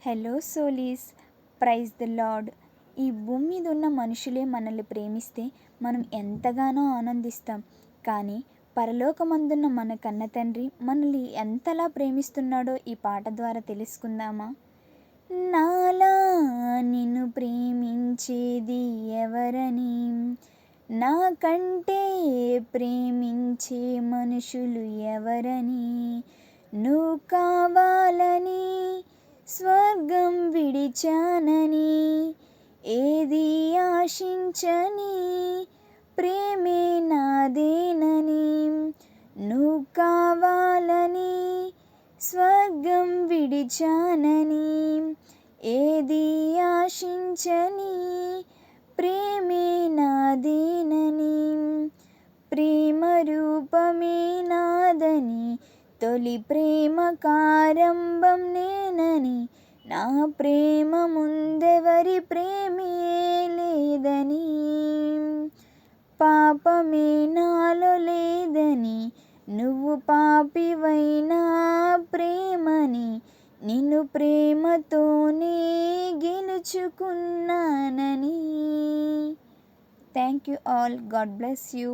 Hello సోలీస్, praise the lord. ఈ భూమి మీద ఉన్న మనుషులే మనల్ని ప్రేమిస్తే మనం ఎంతగానో ఆనందిస్తాం. కానీ పరలోకమందున్న మన కన్న తండ్రి మనల్ని ఎంతలా ప్రేమిస్తున్నాడో ఈ పాట ద్వారా తెలుసుకుందామా? నాలా నిన్ను ప్రేమించేది ఎవరని, నాకంటే ప్రేమించే మనుషులు ఎవరని, నువ్వు కావాలని స్వర్గం విడిచానని, ఏది ఆశించని ప్రేమే నాదేనని, నువ్వు కావాలని స్వర్గం విడిచానని, ఏది ఆశించని ప్రేమే నాదేనని, ప్రేమ రూపమే నాదని, తొలి ప్రేమ కారంభం నేనని, నా ప్రేమ ముందెవరి ప్రేమే లేదని, పాపమే నాలో లేదని, నువ్వు పాపివైనా ప్రేమని, నిన్ను ప్రేమతోనే గెలుచుకున్నానని. Thank you all. God bless you.